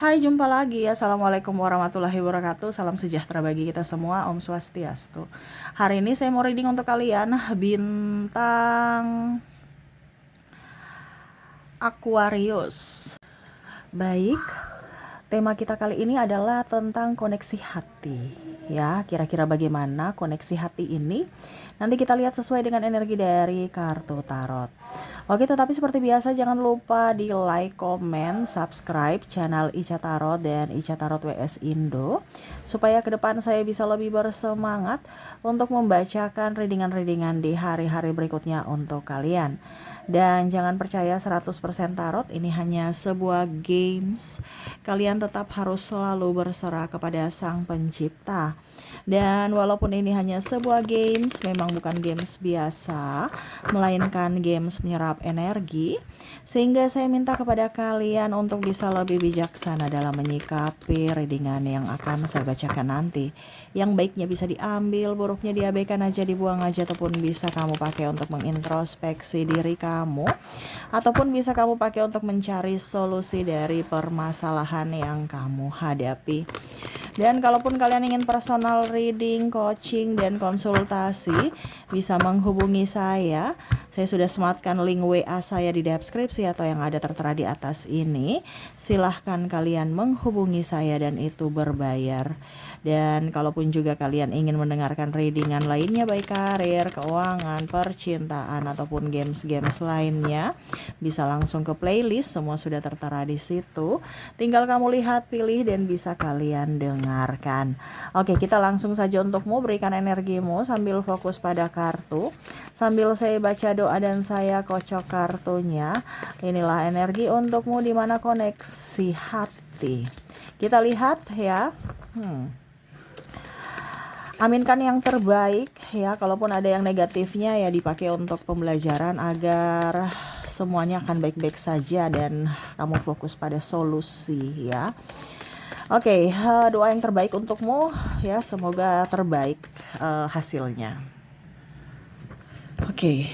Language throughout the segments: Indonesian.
Hai, jumpa lagi. Assalamualaikum warahmatullahi wabarakatuh. Salam sejahtera bagi kita semua. Om Swastiastu. Hari ini saya mau reading untuk kalian bintang Aquarius. Baik, tema kita kali ini adalah tentang koneksi hati. Ya, kira-kira bagaimana koneksi hati ini? Nanti kita lihat sesuai dengan energi dari kartu tarot. Oke, tetapi seperti biasa jangan lupa di like, komen, subscribe channel Ica Tarot dan Ica Tarot WS Indo supaya ke depan saya bisa lebih bersemangat untuk membacakan readingan-readingan di hari-hari berikutnya untuk kalian. Dan jangan percaya 100% tarot, ini hanya sebuah games. Kalian tetap harus selalu berserah kepada Sang Pencipta. Dan walaupun ini hanya sebuah games, memang bukan games biasa, melainkan games menyerap energi. Sehingga saya minta kepada kalian untuk bisa lebih bijaksana dalam menyikapi readingan yang akan saya bacakan nanti. Yang baiknya bisa diambil, buruknya diabaikan aja, dibuang aja, ataupun bisa kamu pakai untuk mengintrospeksi diri kamu, ataupun bisa kamu pakai untuk mencari solusi dari permasalahan yang kamu hadapi. Dan kalaupun kalian ingin personal reading, coaching, dan konsultasi, bisa menghubungi saya. Saya sudah sematkan link WA saya di deskripsi atau yang ada tertera di atas ini. Silahkan kalian menghubungi saya dan itu berbayar. Dan kalaupun juga kalian ingin mendengarkan readingan lainnya, baik karir, keuangan, percintaan, ataupun games-games lainnya, bisa langsung ke playlist, semua sudah tertera di situ. Tinggal kamu lihat, pilih, dan bisa kalian dengarkan. Oke, kita langsung saja untukmu, berikan energimu sambil fokus pada kartu. Sambil saya baca doa dan saya kocok kartunya. Inilah energi untukmu di mana koneksi hati. Kita lihat ya. Aminkan yang terbaik ya, kalaupun ada yang negatifnya ya dipakai untuk pembelajaran agar semuanya akan baik-baik saja dan kamu fokus pada solusi ya. Oke, doa yang terbaik untukmu ya, semoga terbaik hasilnya. Oke,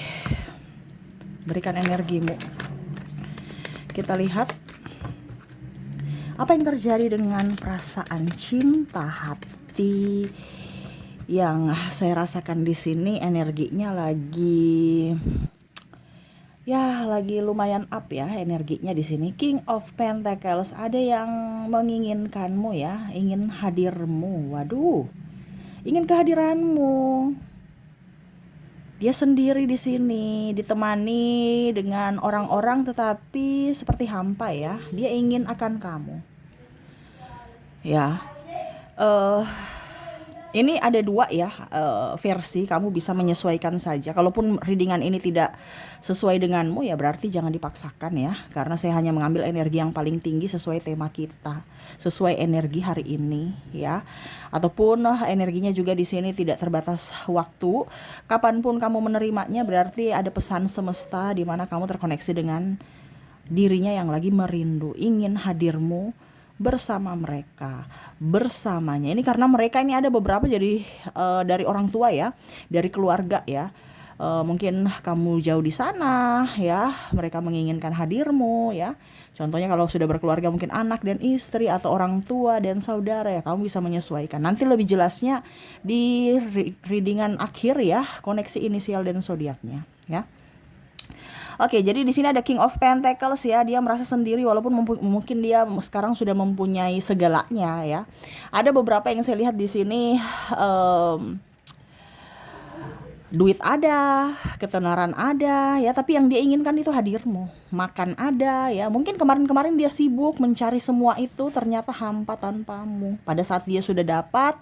berikan energimu. Kita lihat apa yang terjadi dengan perasaan cinta hati yang saya rasakan di sini. Energinya lagi lumayan up ya energinya di sini. King of Pentacles, ada yang menginginkanmu ya, ingin hadirmu. Waduh, ingin kehadiranmu. Dia sendiri di sini, ditemani dengan orang-orang tetapi seperti hampa ya. Dia ingin akan kamu. Ya. Ini ada dua ya versi, kamu bisa menyesuaikan saja. Kalaupun readingan ini tidak sesuai denganmu ya berarti jangan dipaksakan ya. Karena saya hanya mengambil energi yang paling tinggi sesuai tema kita, sesuai energi hari ini ya. Ataupun energinya juga di sini tidak terbatas waktu. Kapanpun kamu menerimanya berarti ada pesan semesta di mana kamu terkoneksi dengan dirinya yang lagi merindu, ingin hadirmu bersama mereka, bersamanya. Ini karena mereka ini ada beberapa jadi dari orang tua ya, dari keluarga ya. Mungkin kamu jauh di sana ya, mereka menginginkan hadirmu ya. Contohnya kalau sudah berkeluarga mungkin anak dan istri atau orang tua dan saudara ya, kamu bisa menyesuaikan. Nanti lebih jelasnya di readingan akhir ya, koneksi inisial dan zodiaknya ya. Oke, jadi di sini ada King of Pentacles ya. Dia merasa sendiri walaupun mungkin dia sekarang sudah mempunyai segalanya ya. Ada beberapa yang saya lihat di sini, duit ada, ketenaran ada ya, tapi yang dia inginkan itu hadirmu. Makan ada ya. Mungkin kemarin-kemarin dia sibuk mencari semua itu, ternyata hampa tanpamu. Pada saat dia sudah dapat,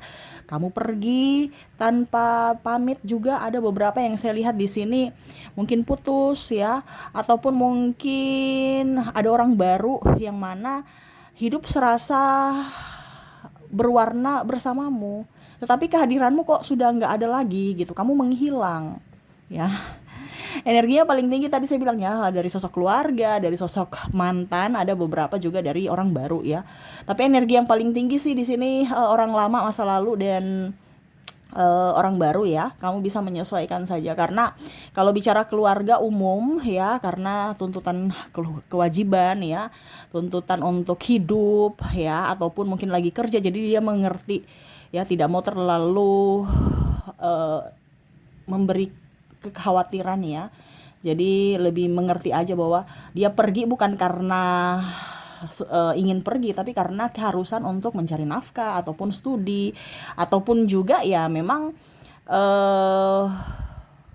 kamu pergi tanpa pamit. Juga ada beberapa yang saya lihat di sini mungkin putus ya, ataupun mungkin ada orang baru yang mana hidup serasa berwarna bersamamu, tetapi kehadiranmu kok sudah nggak ada lagi gitu, kamu menghilang ya. Energinya paling tinggi tadi saya bilangnya dari sosok keluarga, dari sosok mantan, ada beberapa juga dari orang baru ya. Tapi energi yang paling tinggi sih di sini orang lama masa lalu dan orang baru ya, kamu bisa menyesuaikan saja. Karena kalau bicara keluarga umum ya, karena tuntutan kewajiban ya, tuntutan untuk hidup ya, ataupun mungkin lagi kerja, jadi dia mengerti ya, tidak mau terlalu memberi kekhawatiran ya. Jadi lebih mengerti aja bahwa dia pergi bukan karena ingin pergi, tapi karena keharusan untuk mencari nafkah ataupun studi, ataupun juga ya memang eh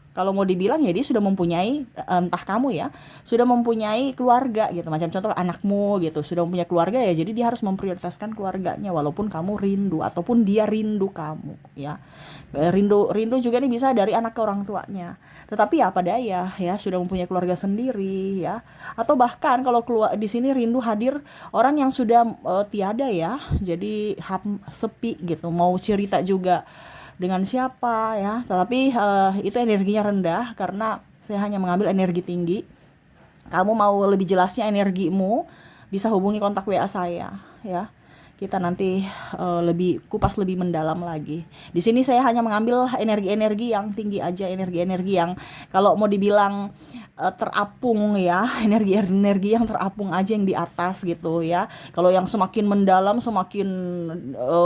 kalau mau dibilang ya dia sudah mempunyai, entah kamu ya, sudah mempunyai keluarga gitu. Macam contoh anakmu gitu, sudah mempunyai keluarga ya, jadi dia harus memprioritaskan keluarganya walaupun kamu rindu ataupun dia rindu kamu ya. Rindu juga nih bisa dari anak ke orang tuanya. Tetapi ya apa daya ya, sudah mempunyai keluarga sendiri ya. Atau bahkan kalau keluar di sini rindu hadir orang yang sudah tiada ya. Jadi sepi gitu, mau cerita juga dengan siapa ya, tetapi itu energinya rendah karena saya hanya mengambil energi tinggi. Kamu mau lebih jelasnya energimu, bisa hubungi kontak WA saya ya. Kita nanti lebih kupas lebih mendalam lagi. Di sini saya hanya mengambil energi-energi yang tinggi aja, energi-energi yang kalau mau dibilang terapung ya, energi-energi yang terapung aja yang di atas gitu ya. Kalau yang semakin mendalam, semakin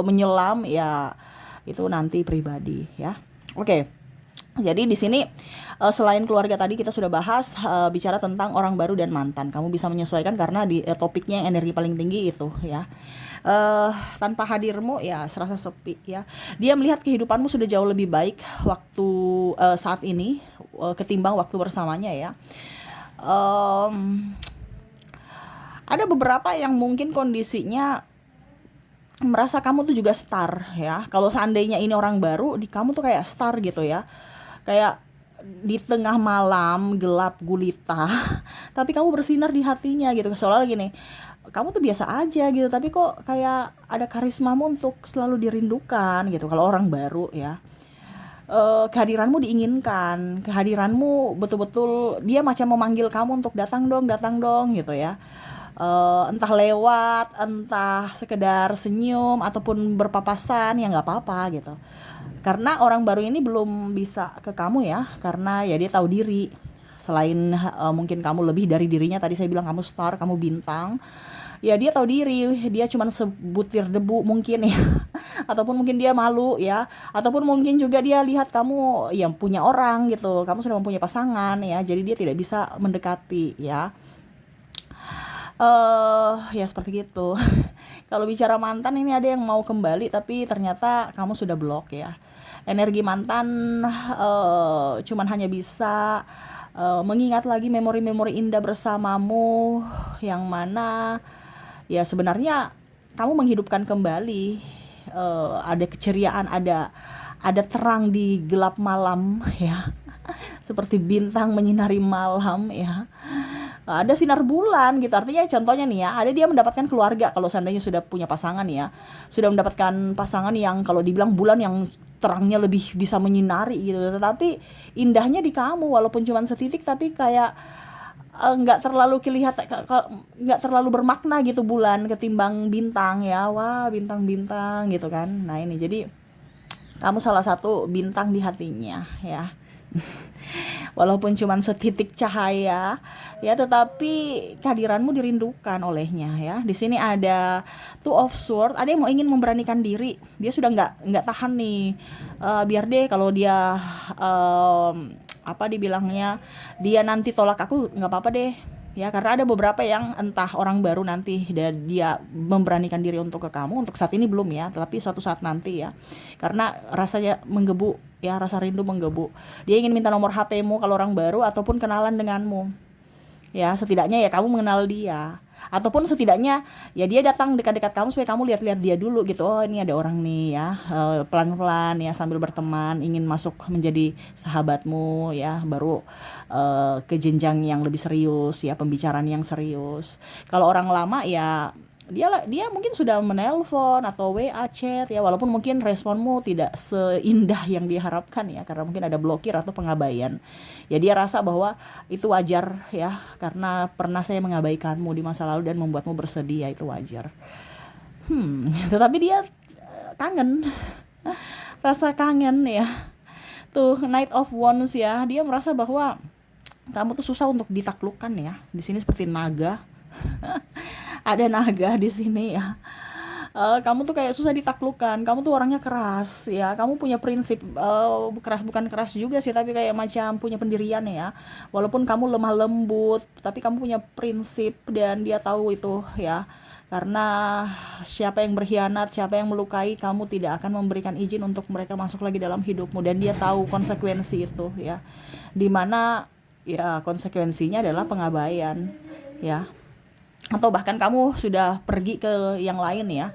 menyelam ya, itu nanti pribadi ya. Oke. Jadi di sini selain keluarga tadi kita sudah bahas bicara tentang orang baru dan mantan. Kamu bisa menyesuaikan karena di topiknya yang energi paling tinggi itu ya. Tanpa hadirmu ya serasa sepi ya. Dia melihat kehidupanmu sudah jauh lebih baik waktu saat ini ketimbang waktu bersamanya ya. Ada beberapa yang mungkin kondisinya merasa kamu tuh juga star ya. Kalau seandainya ini orang baru, di kamu tuh kayak star gitu ya. Kayak di tengah malam gelap gulita, tapi kamu bersinar di hatinya gitu. Soalnya gini, kamu tuh biasa aja gitu, tapi kok kayak ada karismamu untuk selalu dirindukan gitu. Kalau orang baru ya, kehadiranmu diinginkan, kehadiranmu betul-betul dia macam memanggil kamu untuk datang dong gitu ya. Entah lewat, entah sekedar senyum ataupun berpapasan ya nggak apa-apa gitu. Karena orang baru ini belum bisa ke kamu ya, karena ya dia tahu diri. Selain mungkin kamu lebih dari dirinya, tadi saya bilang kamu star, kamu bintang. Ya dia tahu diri, dia cuma sebutir debu mungkin ya. Ataupun mungkin dia malu ya, ataupun mungkin juga dia lihat kamu yang punya orang gitu, kamu sudah mempunyai pasangan ya, jadi dia tidak bisa mendekati ya. Ya seperti gitu. Kalau bicara mantan ini ada yang mau kembali tapi ternyata kamu sudah blok ya. Energi mantan cuman hanya bisa mengingat lagi memori-memori indah bersamamu yang mana ya sebenarnya kamu menghidupkan kembali, ada keceriaan, ada terang di gelap malam ya. Seperti bintang menyinari malam ya. Ada sinar bulan gitu, artinya contohnya nih ya, ada dia mendapatkan keluarga kalau seandainya sudah punya pasangan ya, sudah mendapatkan pasangan yang kalau dibilang bulan yang terangnya lebih bisa menyinari gitu, tetapi indahnya di kamu walaupun cuma setitik, tapi kayak nggak terlalu kelihatan, nggak terlalu bermakna gitu bulan ketimbang bintang ya. Wah bintang-bintang gitu kan. Nah ini jadi kamu salah satu bintang di hatinya ya. Walaupun cuma setitik cahaya ya, tetapi kehadiranmu dirindukan olehnya ya. Di sini ada Two of Swords, ada yang mau ingin memberanikan diri. Dia sudah nggak tahan nih. Biar deh kalau dia apa dibilangnya, dia nanti tolak aku nggak apa-apa deh ya, karena ada beberapa yang entah orang baru nanti dia memberanikan diri untuk ke kamu, untuk saat ini belum ya, tetapi suatu saat nanti ya, karena rasanya menggebu ya, rasa rindu menggebu. Dia ingin minta nomor HP-mu kalau orang baru, ataupun kenalan denganmu ya, setidaknya ya kamu mengenal dia, ataupun setidaknya ya dia datang dekat-dekat kamu supaya kamu lihat-lihat dia dulu gitu. Oh ini ada orang nih ya, pelan-pelan ya sambil berteman, ingin masuk menjadi sahabatmu ya, baru ke jenjang yang lebih serius ya, pembicaraan yang serius. Kalau orang lama ya dia mungkin sudah menelpon atau WA chat ya, walaupun mungkin responmu tidak seindah yang diharapkan ya, karena mungkin ada blokir atau pengabaian ya. Dia rasa bahwa itu wajar ya, karena pernah saya mengabaikanmu di masa lalu dan membuatmu bersedih ya, itu wajar. Tetapi dia kangen rasa kangen ya. Tuh Knight of Wands ya, dia merasa bahwa kamu tuh susah untuk ditaklukkan ya. Di sini seperti naga. Ada naga di sini ya. Kamu tuh kayak susah ditaklukkan, kamu tuh orangnya keras ya, kamu punya prinsip, keras, bukan keras juga sih, tapi kayak macam punya pendirian ya, walaupun kamu lemah lembut, tapi kamu punya prinsip dan dia tahu itu ya, karena siapa yang berkhianat, siapa yang melukai, kamu tidak akan memberikan izin untuk mereka masuk lagi dalam hidupmu, dan dia tahu konsekuensi itu ya, dimana ya konsekuensinya adalah pengabaian ya, atau bahkan kamu sudah pergi ke yang lain ya,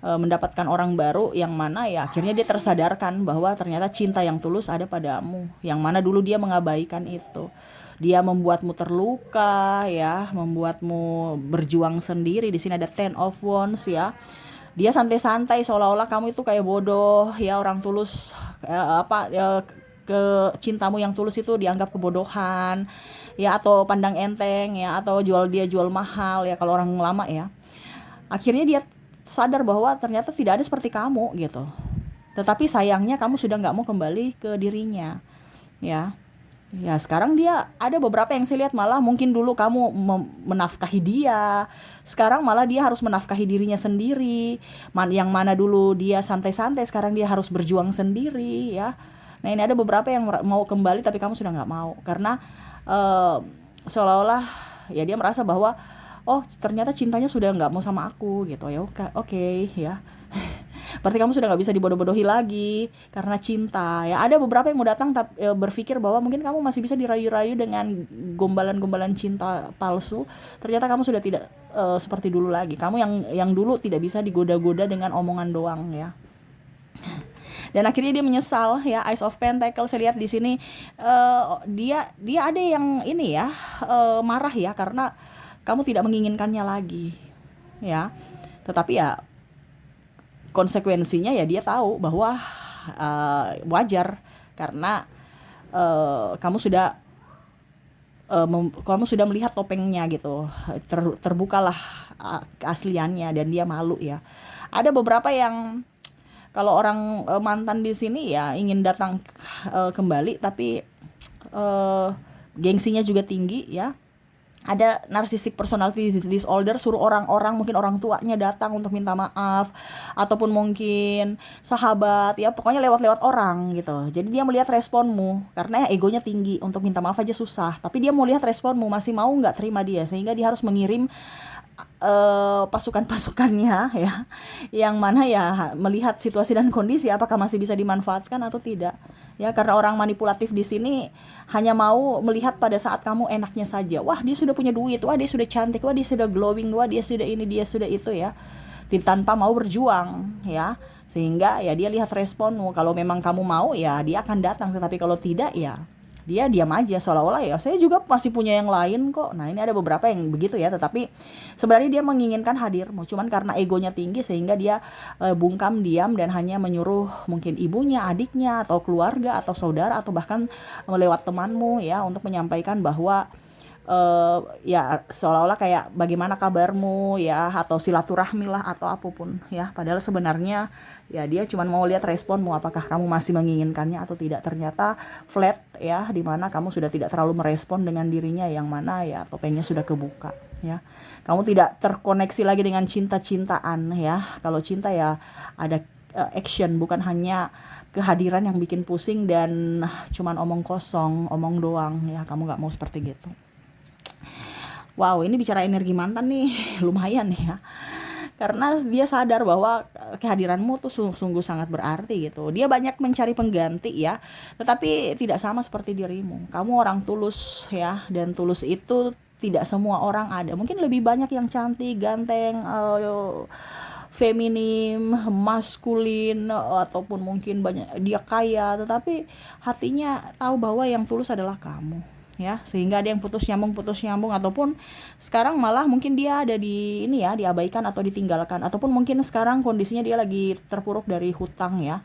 mendapatkan orang baru yang mana ya akhirnya dia tersadarkan bahwa ternyata cinta yang tulus ada padamu, yang mana dulu dia mengabaikan itu. Dia membuatmu terluka ya, membuatmu berjuang sendiri. Di sini ada Ten of Wands ya. Dia santai-santai seolah-olah kamu itu kayak bodoh ya, orang tulus ke cintamu yang tulus itu dianggap kebodohan ya, atau pandang enteng ya, atau jual mahal ya kalau orang lama ya. Akhirnya dia sadar bahwa ternyata tidak ada seperti kamu gitu, tetapi sayangnya kamu sudah nggak mau kembali ke dirinya ya. Ya sekarang dia ada beberapa yang saya lihat malah mungkin dulu kamu menafkahi dia, sekarang malah dia harus menafkahi dirinya sendiri. Yang mana dulu dia santai-santai, sekarang dia harus berjuang sendiri ya. Nah ini ada beberapa yang mau kembali tapi kamu sudah nggak mau, karena uh, seolah-olah ya dia merasa bahwa oh ternyata cintanya sudah nggak mau sama aku gitu ya. Oke, ya. Berarti kamu sudah nggak bisa dibodoh-bodohi lagi karena cinta ya. Ada beberapa yang mau datang tapi berpikir bahwa mungkin kamu masih bisa dirayu-rayu dengan gombalan-gombalan cinta palsu. Ternyata kamu sudah tidak seperti dulu lagi. Kamu yang dulu tidak bisa digoda-goda dengan omongan doang ya. Dan akhirnya dia menyesal ya. Ace of Pentacles saya lihat di sini, dia ada yang ini ya, marah ya karena kamu tidak menginginkannya lagi ya. Tetapi ya konsekuensinya ya dia tahu bahwa wajar, karena kamu sudah melihat topengnya gitu, terbukalah keasliannya, dan dia malu ya. Ada beberapa yang kalau orang mantan di sini ya ingin datang kembali, tapi gengsinya juga tinggi ya. Ada narcissistic personality disorder, suruh orang-orang, mungkin orang tuanya datang untuk minta maaf, ataupun mungkin sahabat ya, pokoknya lewat-lewat orang gitu. Jadi dia melihat responmu, karena egonya tinggi, untuk minta maaf aja susah, tapi dia mau lihat responmu, masih mau nggak terima dia, sehingga dia harus mengirim pasukan-pasukannya ya, yang mana ya melihat situasi dan kondisi apakah masih bisa dimanfaatkan atau tidak ya. Karena orang manipulatif di sini hanya mau melihat pada saat kamu enaknya saja. Wah dia sudah punya duit, wah dia sudah cantik, wah dia sudah glowing, wah dia sudah ini, dia sudah itu ya, tanpa mau berjuang ya. Sehingga ya dia lihat responmu, kalau memang kamu mau ya dia akan datang, tetapi kalau tidak ya dia diam aja, seolah-olah ya saya juga masih punya yang lain kok. Nah ini ada beberapa yang begitu ya, tetapi sebenarnya dia menginginkan hadirmu, cuman karena egonya tinggi sehingga dia bungkam diam dan hanya menyuruh mungkin ibunya, adiknya, atau keluarga, atau saudara, atau bahkan lewat temanmu ya, untuk menyampaikan bahwa ya seolah-olah kayak bagaimana kabarmu ya, atau silaturahmi lah, atau apapun ya. Padahal sebenarnya ya dia cuma mau lihat responmu, apakah kamu masih menginginkannya atau tidak. Ternyata flat ya, dimana kamu sudah tidak terlalu merespon dengan dirinya, yang mana ya topengnya sudah kebuka ya. Kamu tidak terkoneksi lagi dengan cinta-cintaan ya. Kalau cinta ya ada action, bukan hanya kehadiran yang bikin pusing dan cuman omong kosong, omong doang ya. Kamu nggak mau seperti gitu. Wow, ini bicara energi mantan nih, lumayan ya. Karena dia sadar bahwa kehadiranmu tuh sungguh sangat berarti gitu. Dia banyak mencari pengganti ya, tetapi tidak sama seperti dirimu. Kamu orang tulus ya, dan tulus itu tidak semua orang ada. Mungkin lebih banyak yang cantik, ganteng, feminim, maskulin, ataupun mungkin banyak dia kaya, tetapi hatinya tahu bahwa yang tulus adalah kamu ya, sehingga ada yang putus nyambung, ataupun sekarang malah mungkin dia ada di ini ya, diabaikan atau ditinggalkan, ataupun mungkin sekarang kondisinya dia lagi terpuruk dari hutang ya,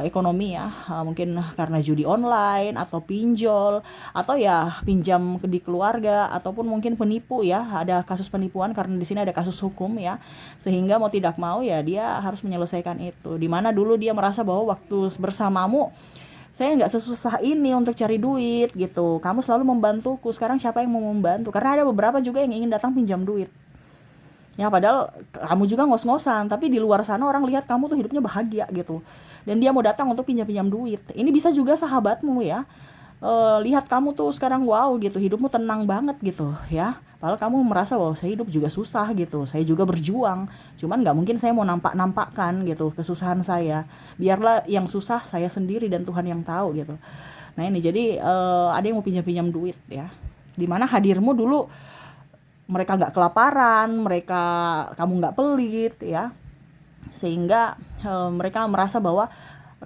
ekonomi ya, mungkin karena judi online atau pinjol, atau ya pinjam di keluarga, ataupun mungkin penipu ya, ada kasus penipuan karena di sini ada kasus hukum ya, sehingga mau tidak mau ya dia harus menyelesaikan itu. Dimana dulu dia merasa bahwa waktu bersamamu saya nggak sesusah ini untuk cari duit gitu, kamu selalu membantuku, sekarang siapa yang mau membantu? Karena ada beberapa juga yang ingin datang pinjam duit ya, padahal kamu juga ngos-ngosan, tapi di luar sana orang lihat kamu tuh hidupnya bahagia gitu, dan dia mau datang untuk pinjam-pinjam duit. Ini bisa juga sahabatmu ya, lihat kamu tuh sekarang wow gitu, hidupmu tenang banget gitu ya, padahal kamu merasa bahwa saya hidup juga susah gitu, saya juga berjuang, cuman nggak mungkin saya mau nampak-nampakkan gitu kesusahan saya, biarlah yang susah saya sendiri dan Tuhan yang tahu gitu. Nah ini jadi ada yang mau pinjam-pinjam duit ya, dimana hadirmu dulu mereka nggak kelaparan, mereka kamu nggak pelit ya, sehingga mereka merasa bahwa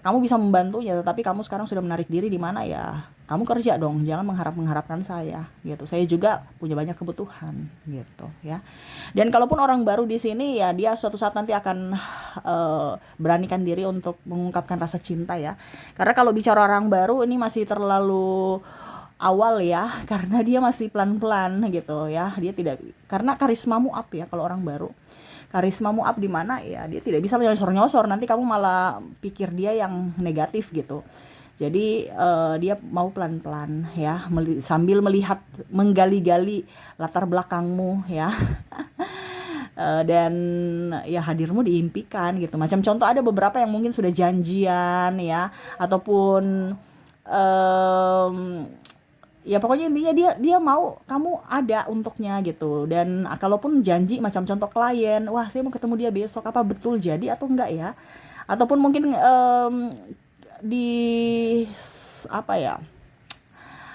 kamu bisa membantunya, tetapi kamu sekarang sudah menarik diri, di mana ya kamu kerja dong, jangan mengharapkan saya gitu. Saya juga punya banyak kebutuhan gitu ya. Dan kalaupun orang baru di sini ya, dia suatu saat nanti akan beranikan diri untuk mengungkapkan rasa cinta ya. Karena kalau bicara orang baru ini masih terlalu awal ya, karena dia masih pelan-pelan gitu ya. Dia tidak, karena karismamu up ya kalau orang baru. Karismamu up di mana ya, dia tidak bisa nyosor-nyosor, nanti kamu malah pikir dia yang negatif gitu. Jadi dia mau pelan-pelan ya, sambil melihat, menggali-gali latar belakangmu ya. Dan ya hadirmu diimpikan gitu. Macam contoh ada beberapa yang mungkin sudah janjian ya, ataupun ya pokoknya intinya dia mau kamu ada untuknya gitu. Dan kalaupun janji, macam contoh klien, wah saya mau ketemu dia besok, apa betul jadi atau enggak ya, ataupun mungkin di apa ya,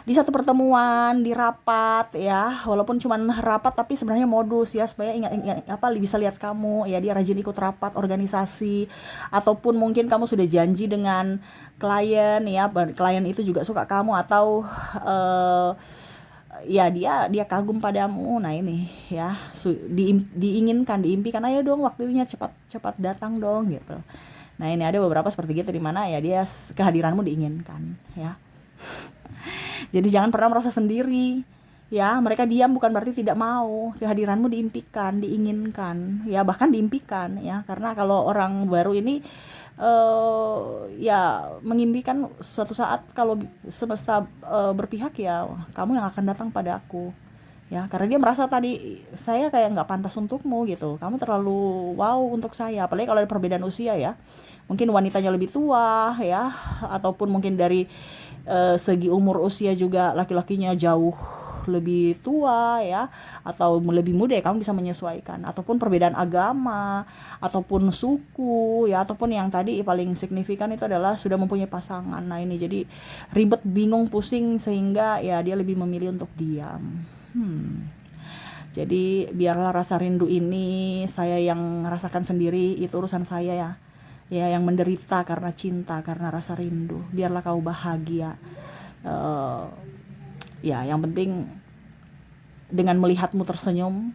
di satu pertemuan, di rapat ya, walaupun cuman rapat tapi sebenarnya modus ya, supaya ingat apa, bisa lihat kamu ya, dia rajin ikut rapat organisasi, ataupun mungkin kamu sudah janji dengan klien ya, klien itu juga suka kamu, atau ya dia kagum padamu. Nah ini ya, diinginkan, diimpikan, ayo dong waktunya cepat datang dong gitu. Nah ini ada beberapa seperti gitu, dimana ya dia kehadiranmu diinginkan ya. Jadi jangan pernah merasa sendiri ya, mereka diam bukan berarti tidak mau, kehadiranmu diimpikan, diinginkan ya, bahkan diimpikan ya. Karena kalau orang baru ini ya mengimpikan suatu saat kalau semesta berpihak ya, kamu yang akan datang pada aku ya, karena dia merasa tadi saya kayak nggak pantas untukmu gitu, kamu terlalu wow untuk saya. Apalagi kalau ada perbedaan usia ya, mungkin wanitanya lebih tua ya, ataupun mungkin dari segi umur usia juga laki-lakinya jauh lebih tua ya, atau lebih muda ya, kamu bisa menyesuaikan. Ataupun perbedaan agama, ataupun suku ya, ataupun yang tadi paling signifikan itu adalah sudah mempunyai pasangan. Nah ini jadi ribet, bingung, pusing, sehingga ya dia lebih memilih untuk diam. Jadi biarlah rasa rindu ini saya yang rasakan sendiri, itu urusan saya ya. Ya yang menderita karena cinta, karena rasa rindu. Biarlah kau bahagia. Ya yang penting dengan melihatmu tersenyum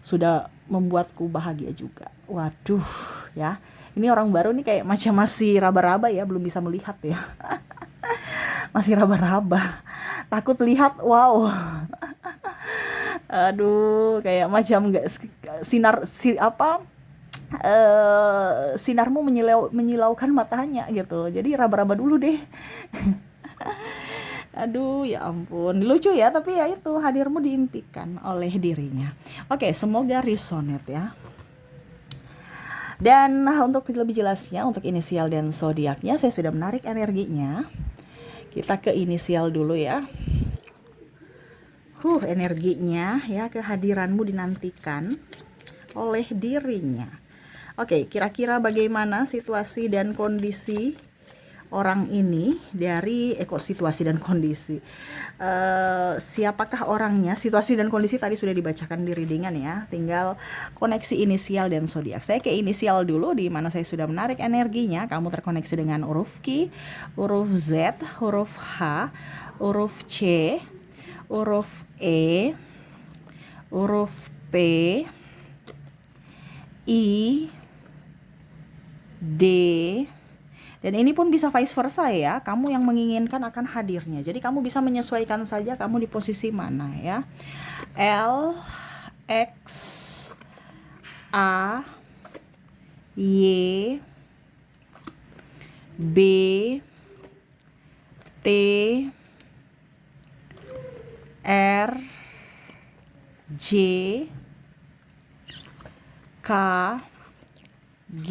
sudah membuatku bahagia juga. Waduh ya. Ini orang baru nih kayak macam masih raba-raba ya, belum bisa melihat ya. Masih raba-raba. Takut lihat, wow. Aduh, kayak macam nggak sinarmu menyilaukan matanya gitu. Jadi raba-raba dulu deh. Aduh, ya ampun, lucu ya, tapi ya itu hadirmu diimpikan oleh dirinya. Oke, semoga resonate ya. Dan untuk lebih jelasnya, untuk inisial dan zodiaknya saya sudah menarik energinya. Kita ke inisial dulu ya. Energinya ya, kehadiranmu dinantikan oleh dirinya. Oke, kira-kira bagaimana situasi dan kondisi orang ini dari situasi dan kondisi. Siapakah orangnya? Situasi dan kondisi tadi sudah dibacakan di readingan ya. Tinggal koneksi inisial dan zodiak. Saya ke inisial dulu, di mana saya sudah menarik energinya. Kamu terkoneksi dengan huruf Q, huruf Z, huruf H, huruf C, huruf E, huruf P, I, D, dan ini pun bisa vice versa ya. Kamu yang menginginkan akan hadirnya. Jadi kamu bisa menyesuaikan saja kamu di posisi mana ya. L, X, A, Y, B, T, R, J, K, G,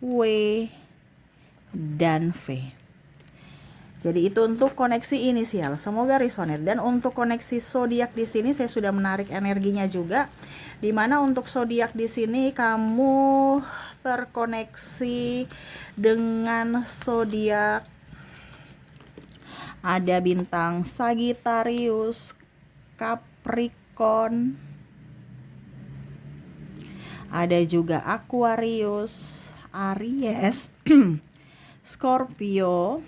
W, dan V. Jadi itu untuk koneksi inisial. Semoga resonate. Dan untuk koneksi zodiak di sini saya sudah menarik energinya juga. Dimana untuk zodiak di sini kamu terkoneksi dengan zodiak, ada bintang Sagittarius, Capricorn, ada juga Aquarius, Aries, Scorpio,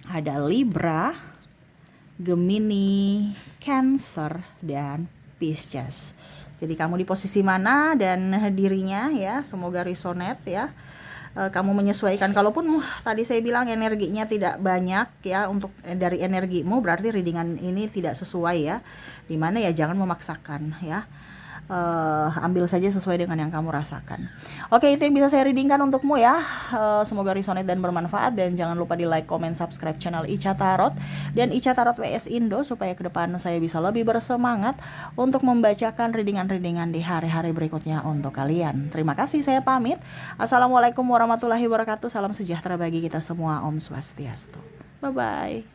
ada Libra, Gemini, Cancer, dan Pisces. Jadi kamu di posisi mana dan dirinya ya, semoga resonate ya. Kamu menyesuaikan. Kalaupun tadi saya bilang energinya tidak banyak ya untuk dari energimu, berarti readingan ini tidak sesuai ya. Dimana ya jangan memaksakan ya. Ambil saja sesuai dengan yang kamu rasakan. Oke, itu yang bisa saya readingkan untukmu ya. Semoga resonate dan bermanfaat, dan jangan lupa di like, comment, subscribe channel Ica Tarot dan Ica Tarot WS Indo supaya ke depan saya bisa lebih bersemangat untuk membacakan readingan-readingan di hari-hari berikutnya untuk kalian. Terima kasih, saya pamit. Assalamualaikum warahmatullahi wabarakatuh. Salam sejahtera bagi kita semua. Om Swastiastu. Bye bye.